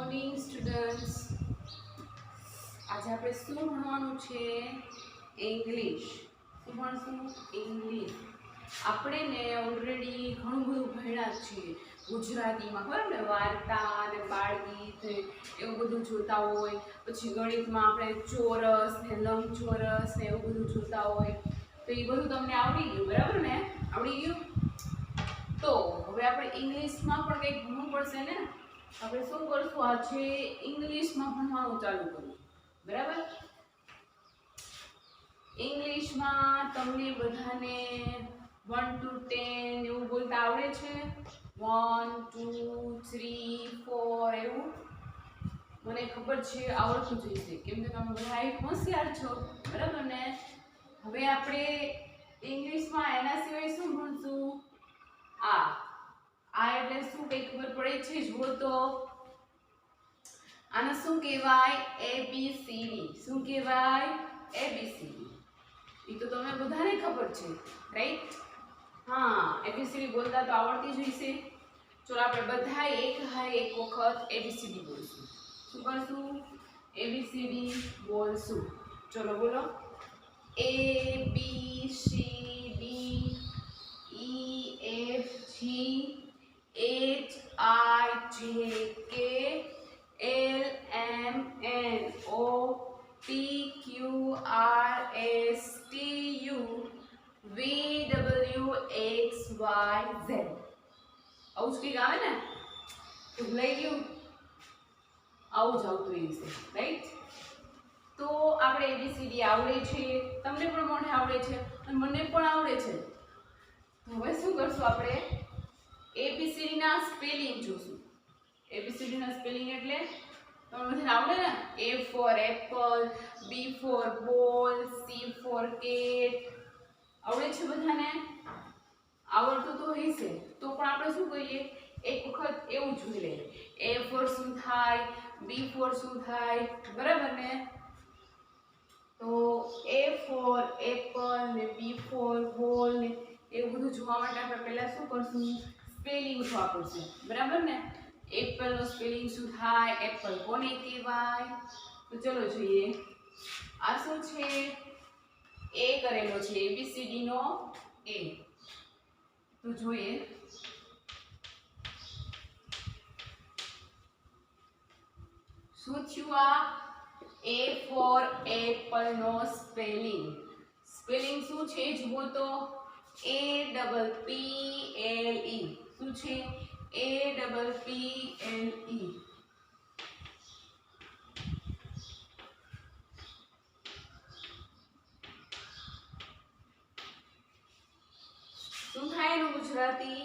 Morning students. આજે આપણે શું ભણવાનું છે? ઇંગ્લિશ. શું ભણશું? ઇંગ્લિશ. આપણે ને ઓલરેડી ઘણું બધું ભણ્યા છીએ ગુજરાતીમાં, બરાબર ને? વાર્તા અને બાળગીત એવું બધું જોતા હોય, પછી ગણિતમાં આપણે ચોરસ ને લંબચોરસ ને એવું બધું જોતા હોય, તો એ બધું તમને આવડી ગયું, બરાબર ને? આવડી ગયું. તો હવે આપણે ઇંગ્લિશમાં પણ કંઈક ભણવું પડશે ને. આપણે શું કરશું? આજે ઇંગ્લિશમાં ભણવાનું ચાલુ કરવું, બરાબર? ઇંગ્લિશમાં તમને બધાને 1 to 10 એવું બોલતા આવડે છે? 1 2 3 4 એવું મને ખબર છે આવડતું જ હશે, કેમ કે તમે બધા હોશિયાર છો, બરાબર ને? હવે આપણે ઇંગ્લિશમાં એના સિવાય શું ભણશું? આ એટલે શું કઈ ખબર પડે છે? જુઓ તો આને શું કહેવાય? ABCD. શું કહેવાય? ABCD. એ તો તમને બધાને ખબર છે, રાઈટ? હા, ABCD બોલતા તો આવડતી જ હશે. ચલો આપણે બધા એક વખત ABCD બોલશું. શું કરશું? ABCD બોલશું. ચલો બોલો. A B C D E F G H I J K L M N O P Q R S T U V W X Y Z. આવું જ કંઈક આવે ને? તો ભૂલાઈ ગયું? આવું જ આવતું હશે, રાઈટ? તો આપણે ABCD આવડે છે, તમને પણ મને આવડે છે અને મને પણ આવડે છે. હવે શું કરશું? આપણે ABCD ના સ્પેલિંગ જોશું. ABCD ના સ્પેલિંગ એટલે તમને બધાને આવડે ને? A for apple, B for ball, C for cat. આવડે છે બધાને? આવડતું તો હશે. તો પણ આપણે શું કરીએ? એક વખત એવું જોઈ લઈએ. A for શું થાય? B for શું થાય? બરાબર ને? તો A for apple ને B for ball ને એવું બધું જોવા માટે આપણે પહેલા શું કરશું? સ્પેલિંગ જોવા પડશે, બરાબર ને? એપલ નો સ્પેલિંગ શું થાય? એપલ કોને કહેવાય? તો ચલો જોઈએ. આ શું છે? A કરેલો છે, ABCD નો A. તો જોઈએ. શું થયું? આ A for apple નો સ્પેલિંગ. સ્પેલિંગ શું છે? જુઓ તો APPLE. શું છે? APPLE. શું થાય એનું ગુજરાતી?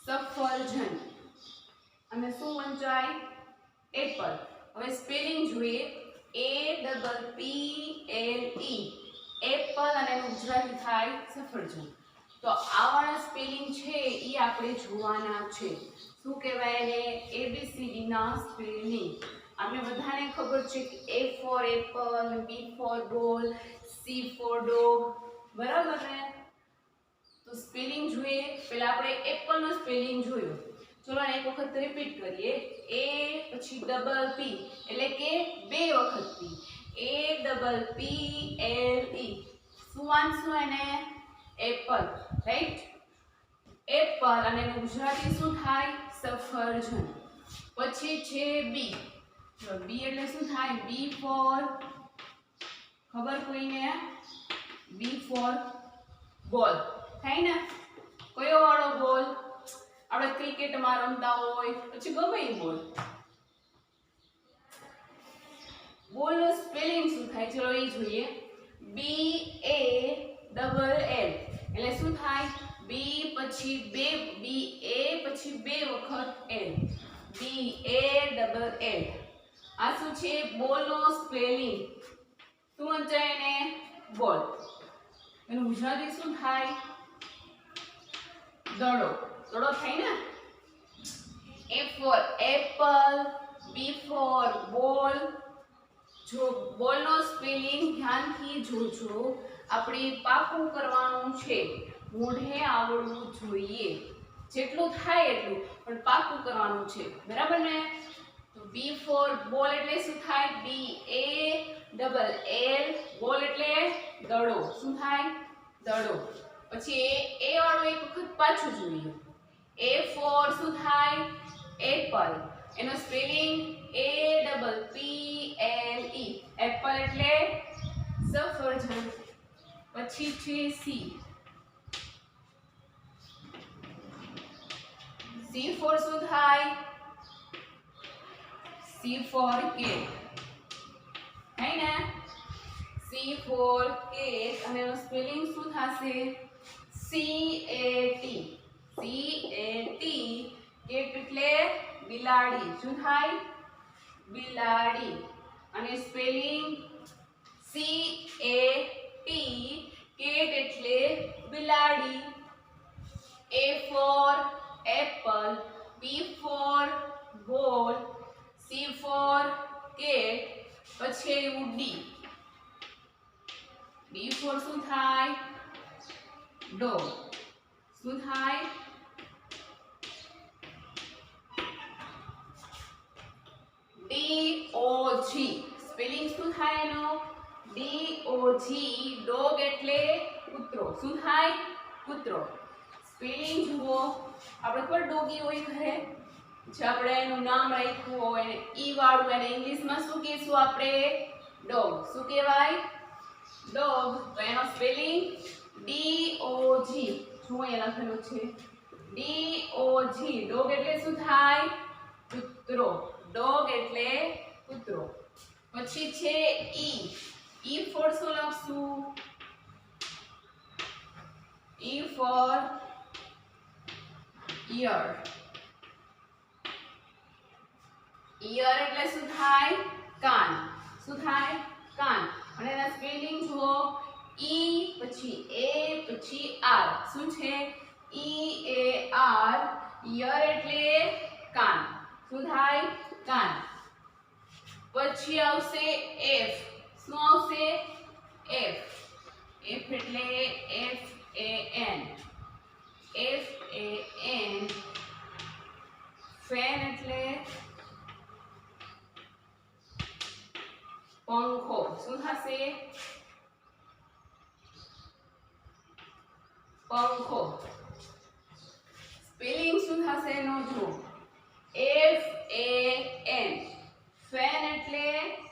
સફરજન. અને શું વંચાય? એપલ. હવે સ્પેલિંગ જોઈએ. APPLE. એપલ અને એનું ગુજરાતી થાય સફરજન. તો આવાળા સ્પેલિંગ છે એ આપણે જોવાના છે. શું કહેવાય એને? ABCD ના સ્પેલિંગ. આપણે બધાને ખબર છે કે A for apple, B for ball, C for dog, બરાબર ને? તો સ્પેલિંગ જોઈએ. પહેલા આપણે એપલ નો સ્પેલિંગ જોયો. ચલો એક વખત રિપીટ કરીએ. A પછી ડબલ P એટલે કે બે વખત P. APPLE. શું વાંચશું એને? Apple, right? એપલ અને એનું ગુજરાતી શું થાય? સફરજન. પછી છે B. B એટલે શું થાય? B for ખબર કોઈને? B for ball થાય ને? કયો વાળો બોલ? આપણે ક્રિકેટમાં રમતા હોય, પછી ગમે એ બોલ. બોલનો સ્પેલિંગ શું થાય? ચલો એ જોઈએ. BALL એટલે શું થાય? B પછી બે વખત L. BALL. આ શું છે? બોલનો સ્પેલિંગ. શું વંચાય એને? બોલ. એનું ગુજરાતી શું થાય? દડો. દડો થાય ને? A for apple, B for ball. જો બોલનો સ્પેલિંગ ધ્યાનથી જોજો. આપણે પાકું કરવાનું છે. મોઢે આવડવું જોઈએ. જેટલું થાય એટલું, પણ પાકું કરવાનું છે, બરાબર ને? તો બી ફોર બોલ એટલે શું થાય? બી એ ડબલ એલ બોલ એટલે દડો. શું થાય? દડો. પછી એ વાળું એક વખત પાછું જોઈએ. એ ફોર શું થાય? એપલ. એનો સ્પેલિંગ એ double P L E Apple એટલે સફરજન. પછી છે સી. સી ફોર શું થાય? C four cat. હે ને? સી ફોર કેટ અને એનો સ્પેલિંગ શું થશે? સી એ ટી. સી એ ટી કેટ એટલે બિલાડી. શું થાય? બિલાડી. અને સ્પેલિંગ સી એ ટી કેટ એટલે બિલાડી. A for apple, B for ball, C for cat. પછી આવ્યું ડી. ડી ફોર શું થાય? ડોગ. શું થાય? ડી ઓ જી સ્પેલિંગ શું થાય એનો? ડી ઓ જી ડોગ એટલે કૂતરો. શું થાય? કૂતરો. સ્પેલિંગ જુઓ. આપણે ખબર ડોગી હોય ઘરે, જે આપણે એનું નામ રાખ્યું હોય એને ઈ વાળું, એને ઇંગ્લિશમાં શું કહીશું આપણે? ડોગ. શું કહેવાય? ડોગ. તો એનો સ્પેલિંગ ડી ઓ જી. જો અહીંયા લખેલું છે ડી ઓ જી. ડોગ એટલે શું થાય? કૂતરો. ડોગ એટલે કૂતરો. પછી છે ઈ. ઈ ફોર શું લખશું? E for ear. ear એટલે શું થાય? કાન. શું થાય? કાન. અને એના સ્પેલિંગ જુઓ. ઈ પછી એ પછી આર. શું છે? ઈ એ આર. ear એટલે કાન. શું થાય? કાન. પછી આવશે એફ. શું આવશે? એફ. એફ એટલે F A N. F A N. Fan એટલે પંખો. શું થશે? પંખો. સ્પેલિંગ શું થશે એનો જુઓ. F A N. ફેન એટલે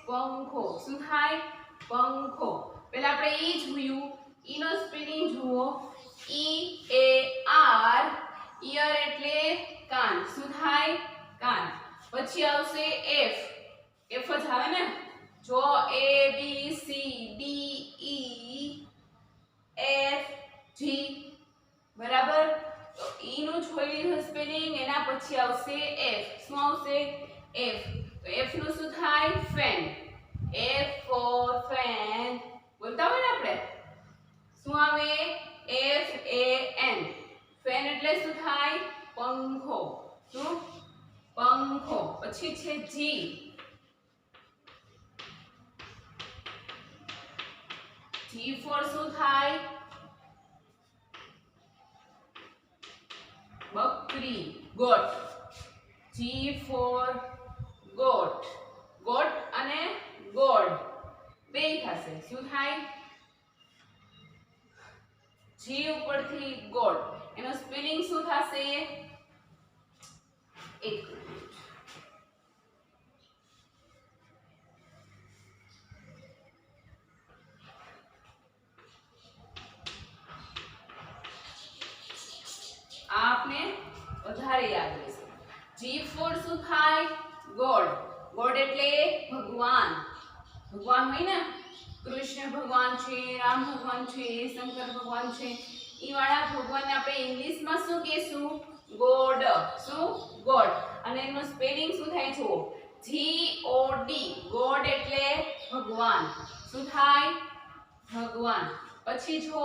પંખો. શું થાય? પંખો. પહેલા આપણે ઈ જોયું. ઈ નો સ્પેલિંગ જુઓ. ઈ એ આર. ઈયર એટલે કાન. શું થાય? કાન. પછી આવશે એફ. એફ જ આવે ને? જો A B C D E F G. બરાબર? તો ઈ નું જોઈ લીધું સ્પેલિંગ. એના પછી આવશે એફ. શું આવશે? એફ. તો એફ નું શું થાય? ફેન. F for fan. બોલતા હોય ને આપણે. શું આવે? F A N. ફેન એટલે શું થાય? પંખો. શું? પંખો. પછી છે જી. જી ફોર શું થાય? બકરી. Goat. G for goat. Goat અને ગોડ બે થશે. શું થાય? જી ઉપરથી ગોડ. એનો સ્પેલિંગ શું થશે? એક મિનિટ. આપને વધારે યાદ રહેશે. જી ફોર શું થાય? ગોડ. ગોડ એટલે ભગવાન. ભગવાન હોય ને, કૃષ્ણ ભગવાન છે, રામ ભગવાન છે, શંકર ભગવાન છે. ઈ વાળા ભગવાનને આપણે ઇંગ્લિશમાં શું કહીશું? ગોડ. શું? ગોડ. અને એનું સ્પેલિંગ શું થાય જુઓ. જી ઓ ડી. ગોડ એટલે ભગવાન. શું થાય? ભગવાન. પછી જો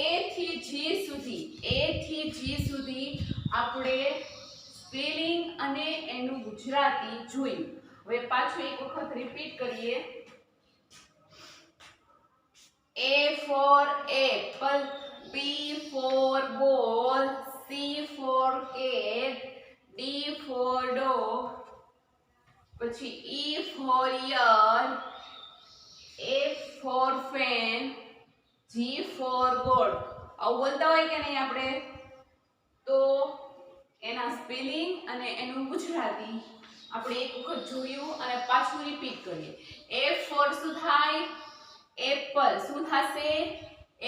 એ થી જી સુધી. એ થી જી સુધી આપણે સ્પેલિંગ અને એનું ગુજરાતી જોયું. હવે પાછું એક વખત રિપીટ કરીએ. A for apple, B for ball, C for cat, D for dog, પછી E for ear, F for fan, G for goat. આવું બોલતા હોય કે નહીં આપણે? તો એના સ્પેલિંગ અને એનું ગુજરાતી આપણે એક વખત જોયું અને પાછું રિપીટ કરીએ. F for શું થાય? એપલ. શું થશે?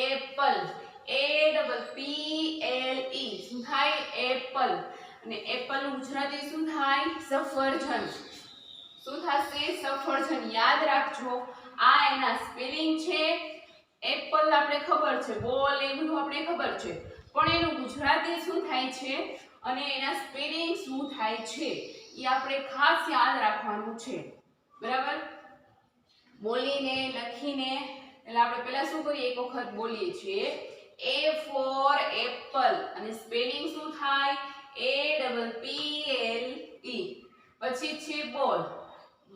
એપલ. APPLE. શું થાય? એપલ. અને એપલ નું ગુજરાતી શું થાય? સફરજન. શું થશે? સફરજન. યાદ રાખજો, આ એના સ્પેલિંગ છે. એપલ આપણે ખબર છે, બોલ એ બધું આપણે ખબર છે, પણ એનું ગુજરાતી શું થાય છે અને એના સ્પેલિંગ શું થાય છે એ આપણે ખાસ યાદ રાખવાનું છે. બરાબર? બોલીને લખીને એટલે આપણે પહેલા શું કરીએ, એક વખત બોલીએ છીએ. A for apple અને સ્પેલિંગ શું થાય? APPLE. પછી છે બોલ.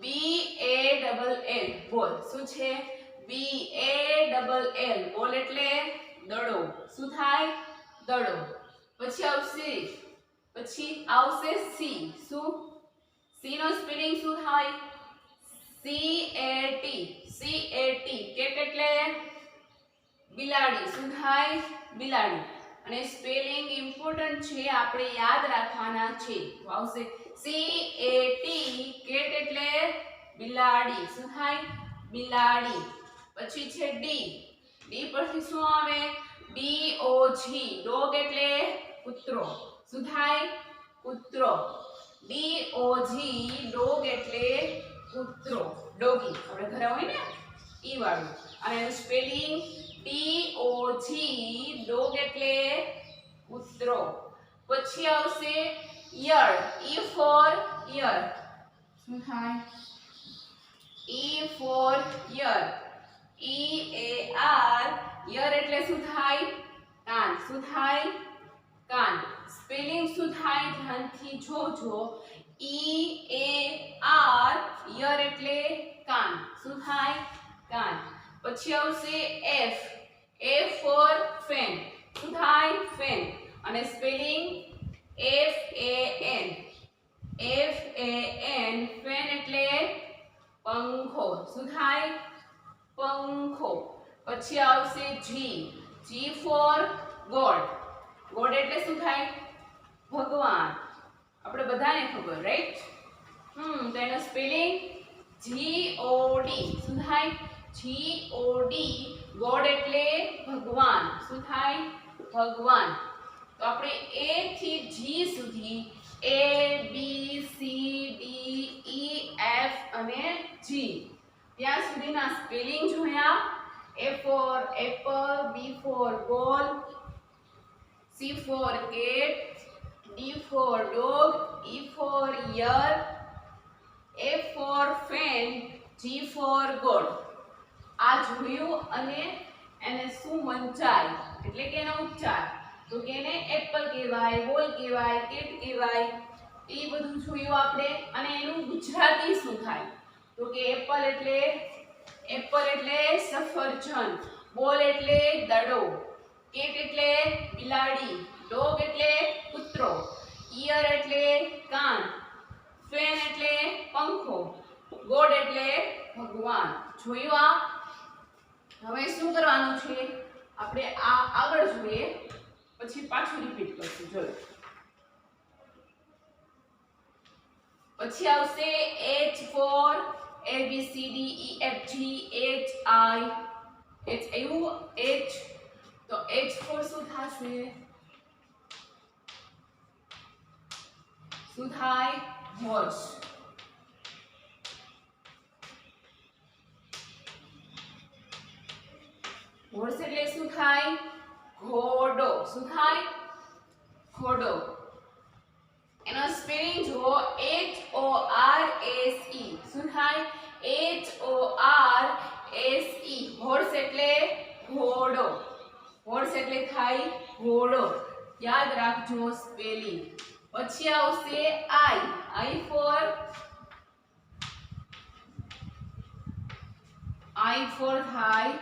BALL. બોલ. શું છે? BALL. બોલ એટલે દડો. શું થાય? દડો. પછી આવશે સી. શું? સી નો સ્પેલિંગ શું થાય? CAT. કેટ એટલે બિલાડી. શું થાય? બિલાડી. અને સ્પેલિંગ ઇમ્પોર્ટન્ટ છે, આપણે યાદ રાખવાના છે. તો આવશે CAT. કેટ એટલે બિલાડી. શું થાય? બિલાડી. પછી છે ડી. ડી પછી શું આવે? DOG. ડોગ એટલે કૂતરો. શું થાય? કૂતરો. DOG. ડોગ એટલે કૂતરો. ડોગી આપણે ઘરે હોય ને ઈ વાળું. અને એનું સ્પેલિંગ DOG. ડોગ એટલે કૂતરો. પછી આવશે યર. E for ear. શું થાય? E for ear. EAR. Year એટલે શું થાય? કાન. શું થાય? કાન. સ્પેલિંગ શું થાય? ધ્યાનથી જોજો. EAR. યર એટલે કાન. શું થાય? કાન. પછી આવશે F. F for fan. શું થાય? ફેન. અને સ્પેલિંગ FAN. ફેન એટલે પંખો. શું થાય? પંખો. પછી આવશે G. G for God. God એટલે શું થાય? ભગવાન. આપણે બધાને ખબર, રાઈટ? તો એનો સ્પેલિંગ GOD. શું થાય? GOD. ગોડ એટલે ભગવાન. શું થાય? ભગવાન. તો આપણે A થી G સુધી ABCDEF અને G ત્યાં સુધીના સ્પેલિંગ જોયા. A for apple, B for ball, C for cat, D for dog, E for ear, F for fan, G for goat. આ જોયું અને એને શું વંચાય એટલે કે એનો ઉચ્ચાર, તો કે એને એપલ કહેવાય, બોલ કહેવાય, કેટ કહેવાય, એ બધું જોયું આપણે. અને એનું ગુજરાતી શું થાય? તો કે એપલ એટલે સફરજન, બોલ એટલે દડો, કેટ એટલે બિલાડી, ડોગ એટલે કૂતરો, ઈયર એટલે કાન, ફેન એટલે પંખો, ગોડ એટલે ભગવાન. જોયું આ? હવે શું કરવાનું છે? આપણે આ આગળ જોઈએ પછી પાછું રિપીટ કરશું. જોયો? પછી આવશે H for ABCDEFG H આવ્યું. H તો H for શું થશે? શું થાય? હોર્સ. હોર્સ એટલે શું થાય? ઘોડો. શું થાય? ઘોડો. એનો સ્પેલિંગ જુઓ. HORSE. શું થાય? HORSE. હોર્સ એટલે ઘોડો. હોર્સ એટલે થાય ઘોડો. યાદ રાખજો સ્પેલિંગ. પછી આવશે I for થાય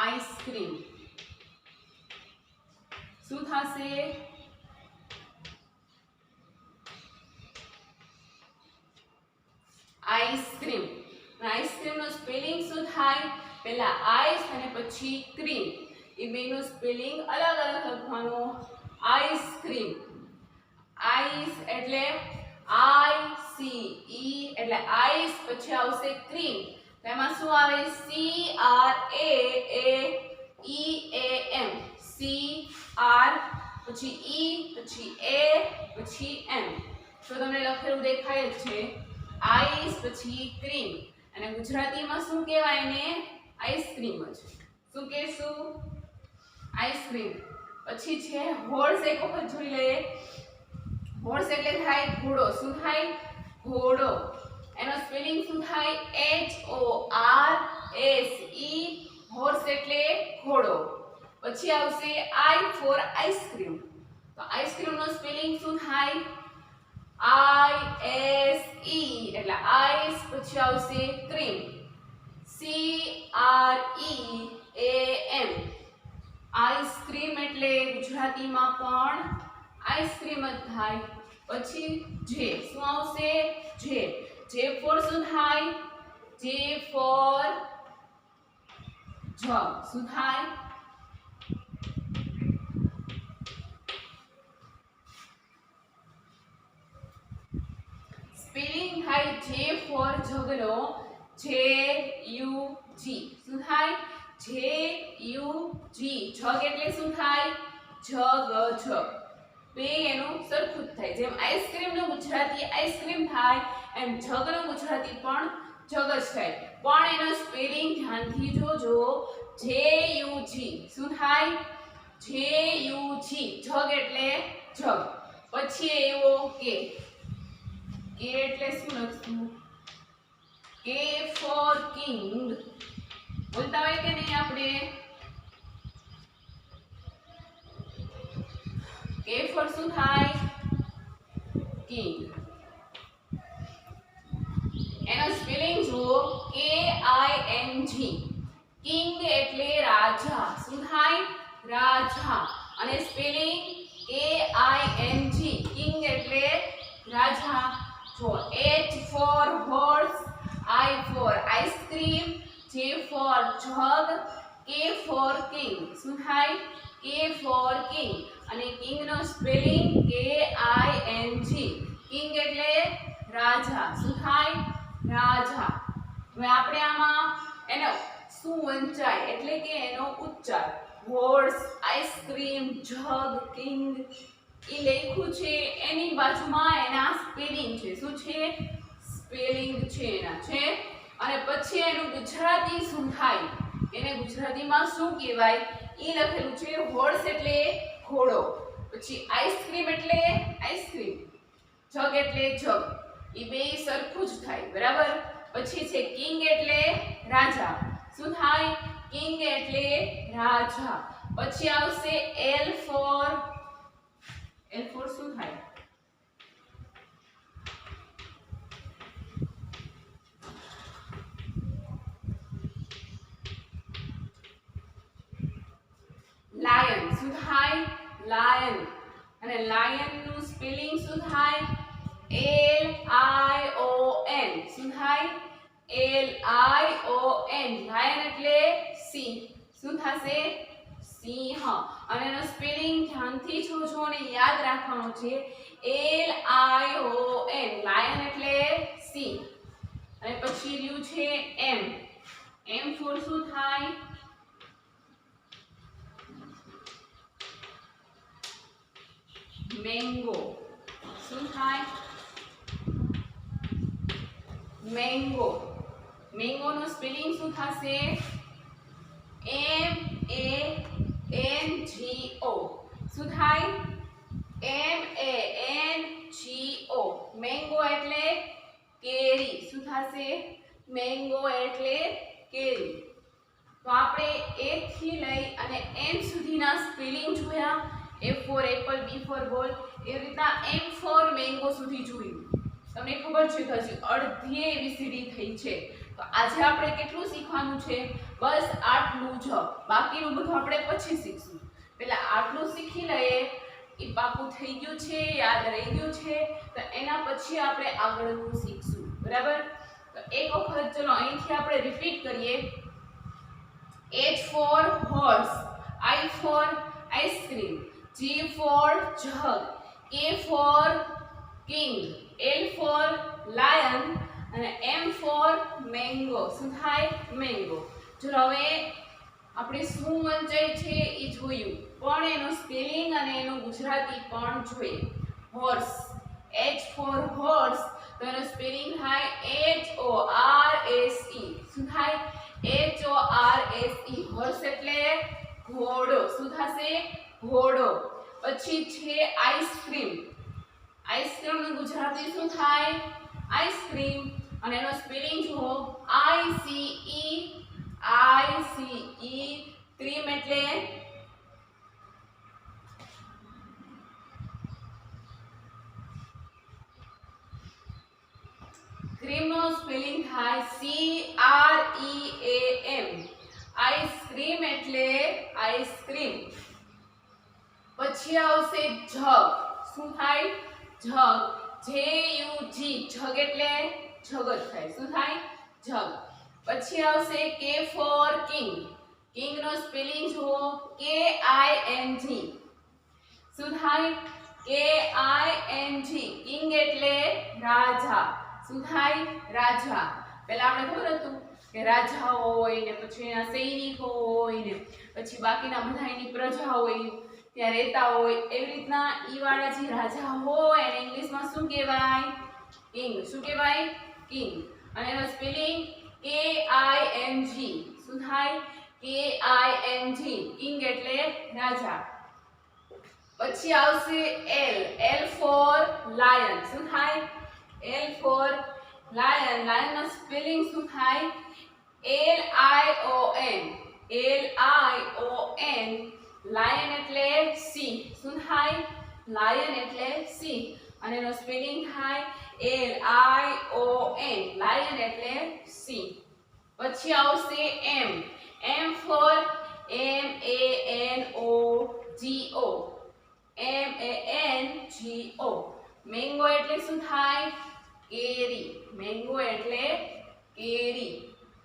આઈસ્ક્રીમ. શું થશે? થાય? પહેલા આઈસ અને પછી ક્રીમ, એ બેનું સ્પેલિંગ અલગ અલગ લખવાનું. આઈસ્ક્રીમ, આઈસ એટલે આઈ સી ઈ એટલે આઈસ, પછી આવશે ક્રીમ, એમાં શું આવે? સી આર એ ઈ એ એમ, સી આર પછી ઈ પછી એ પછી એમ. તો તમને લખેલું દેખાય જ છે આઈસ પછી ક્રીમ, અને ગુજરાતીમાં શું કહેવાય ને? આઈસ્ક્રીમ જ. શું કહેશું? આઈસ્ક્રીમ. પછી છે હોર્સ, એક વખત જોઈ લઈએ. હોર્સ એટલે થાય ઘોડો. શું થાય? ઘોડો. એનો સ્પેલિંગ શું થાય? HORSE, હોર્સ એટલે ઘોડો. પછી આવશે I ફોર આઈસ્ક્રીમ. તો આઈસ્ક્રીમ નો સ્પેલિંગ શું થાય? ISE એટલે આઈસ, પછી આવશે ક્રીમ, CREAM. આઈસ્ક્રીમ એટલે ગુજરાતીમાં પણ આઈસ્ક્રીમ જ થાય. પછી જે શું આવશે? જે ફોર શું થાય? જે ફોર જગ. શું થાય? સ્પેલિંગ થાય જે ફોર જગનો JUG. શું થાય? JUG. જગ એટલે શું થાય? જગ. બે એનું સરખું જ થાય. જેમ આઈસ્ક્રીમનું ગુજરાતી આઈસ્ક્રીમ થાય, એમ જગનું ગુજરાતી પણ જગ જ થાય. પણ એનો સ્પેલિંગ ધ્યાનથી જોજો. JUG. શું થાય? JUG. જગ એટલે જગ. પછી એવો કે એટલે શું લખશું? K for king. બોલતા હોય કે નહીં આપણે? K ફોર શું થાય? કિંગ. એનો સ્પેલિંગ જુઓ, KING. કિંગ એટલે રાજા. શું થાય? રાજા. અને સ્પેલિંગ KING. કિંગ એટલે રાજા. જો H for horse, I for ice cream, J for jug, K for king. શું થાય? K for king. અને કિંગ નો સ્પેલિંગ KING. કિંગ એટલે રાજા. શું થાય? રાજા. હવે આપણે આમાં એનો શું વંચાય એટલે કે એનો ઉચ્ચાર. હોર્સ, આઈસ્ક્રીમ, જગ, કિંગ એ લખ્યું છે, એની બાજુમાં એના સ્પેલિંગ છે. શું છે? સ્પેલિંગ છે એના છે. અને પછી એનું ગુજરાતી શું થાય, એને ગુજરાતીમાં શું કહેવાય એ લખેલું છે. હોર્સ એટલે ઘોડો, પછી આઈસ્ક્રીમ એટલે આઈસ્ક્રીમ, જગ એટલે જગ. એ બે સરખું જ થાય. બરાબર. પછી છે કિંગ એટલે રાજા. શું થાય? કિંગ એટલે રાજા. પછી આવશે L ફોર શું થાય? લાયન. શું થાય? લાયન. અને લાયન નું સ્પેલિંગ શું થાય? LION. શું થાય? LION. લાયન એટલે સિંહ. શું થશે? સિંહ. અને એનો સ્પેલિંગ ધ્યાનથી જોજો અને યાદ રાખવાનો છે. LION. લાયન એટલે સિંહ. અને પછી રહ્યું છે M. M ફોર શું થાય? મેંગો. શું થાય? મેંગો. મેંગો નો સ્પેલિંગ શું થશે? MANGO. શું થાય? MANGO. મેંગો એટલે કેરી. શું થશે? મેંગો એટલે કેરી. તો આપણે A થી લઈ અને M સુધીના સ્પેલિંગ જોયા. A for apple, B for ball, એ રીતના M ફોર મેંગો સુધી જોયું. તમને ખબર છે કે હજી અડધી ABCD થઈ છે. તો આજે આપણે કેટલું શીખવાનું છે? બસ આટલું જ. બાકીનું બધું આપણે પછી શીખશું. પહેલા આટલું શીખી લઈએ, એ પાકું થઈ ગયું છે, યાદ રહી ગયું છે. તો એના પછી આપણે આગળનું શીખશું. બરાબર. તો એક વખત ચલો અહીંથી આપણે રિપીટ કરીએ. H for horse, I for ice cream, G for jug, K for king, L for lion અને M for mango. શું થાય? mango. ચલો હવે આપણે શું વંચાય છે એ જોયું, પણ એનો સ્પેલિંગ અને એનું ગુજરાતી પણ જોઈએ. હોર્સ, H for horse, તો એનો સ્પેલિંગ થાય HORSE. શું થાય? HORSE. હોર્સ એટલે ઘોડો. શું થશે? ઘોડો. પછી છે આઈસ્ક્રીમ. આઈસ્ક્રીમ નું ગુજરાતી શું થાય? આઈસ્ક્રીમ. અને એનો સ્પેલિંગ જુઓ ICE. ક્રીમ એટલે ક્રીમ નો સ્પેલિંગ થાય CREAM. આઈસ્ક્રીમ એટલે આઈસ્ક્રીમ. પછી આવશે જગ. શું થાય? જગ, JUG. જગ એટલે જગત થાય. શું થાય? જગ. પછી આવશે K for king. કિંગ નો સ્પેલિંગ જુઓ KING. શું થાય? KING. કિંગ એટલે રાજા. શું થાય? રાજા. પહેલા આપણે ખબર હતું કે રાજા હોય ને પછી એના સૈનિકો હોય ને પછી બાકીના બધા એની પ્રજા હોય ત્યાં રહેતા હોય, એવી રીતના ઈ વાળા જે રાજા હોય એને ઇંગ્લિશમાં શું કહેવાય? કિંગ. શું કહેવાય? કિંગ. અને એનો સ્પેલિંગ KING. શું થાય? KING. કિંગ એટલે રાજા. પછી આવશે L for lion. શું થાય? L for lion. lion નો સ્પેલિંગ શું થાય? LION. lion એટલે સિંહ. શું થાય? lion એટલે સિંહ. અને એનો સ્પેલિંગ થાય LION. lion એટલે સિંહ. પછી આવશે M for MANGO. મેંગો એટલે શું થાય? કેરી. મેંગો એટલે કેરી.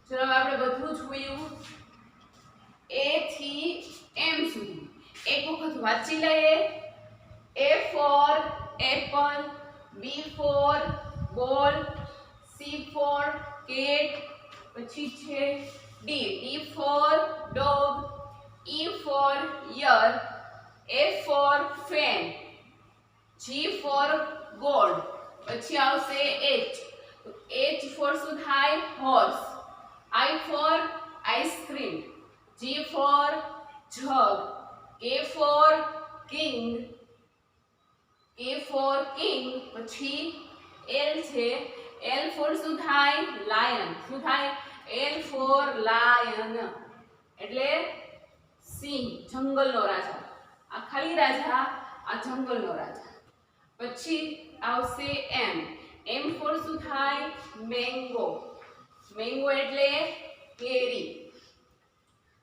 ચલો આપણે બધું જોયું A થી M સુધી. એક વખત વાંચી લઈએ. A for apple, B for ball, C for cat, પછી છે D for dog, E for ear, F for fan, G for gold. પછી આવશે H for શું થાય? horse, I for ice cream, G for jug, K for king. પછી L છે. L for શું થાય? lion. શું થાય? L for lion એટલે સિંહ, જંગલનો રાજા. આ ખાલી રાજા, આ જંગલનો રાજા. પછી આવશે M for શું થાય? mango. એટલે કેરી.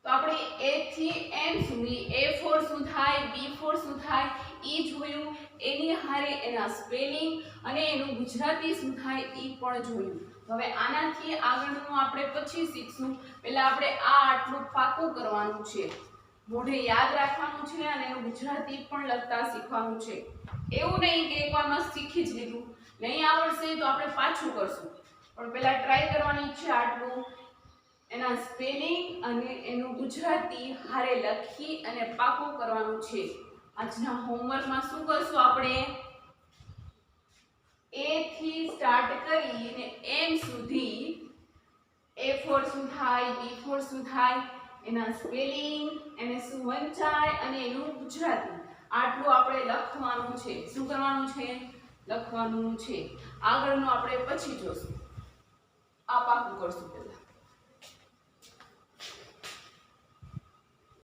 તો આપણે A થી M સુધી A for શું થાય? B for શું થાય? ઈ જોયું. એની હારે એના સ્પેલિંગ અને એનું ગુજરાતી શું થાય ઈ પણ જોયું. હવે આનાથી આગળનું આપણે પછી શીખશું. પહેલા આપણે આ આટલું પાકું કરવાનું છે, મોઢે યાદ રાખવાનું છે અને એનું ગુજરાતી પણ લખતા શીખવાનું છે. એવું નહીં કે એકવારમાં શીખી જ લીધું, નહીં આવડશે તો આપણે પાછું કરશું, પણ પહેલા ટ્રાય કરવાની છે. આટલું એના સ્પેલિંગ અને એનું ગુજરાતી હારે લખી અને પાકું કરવાનું છે. આજના હોમવર્કમાં શું કરશું આપણે? A થી સ્ટાર્ટ કરીને M સુધી. A for શું થાય? B for શું થાય? એના સ્પેલિંગ, એને શું વંચાય અને એનું ગુજરાતી, આટલું આપણે લખવાનું છે. શું કરવાનું છે? લખવાનું છે. આગળનું આપણે પછી જોશું. આ પાકું કરશું પહેલા.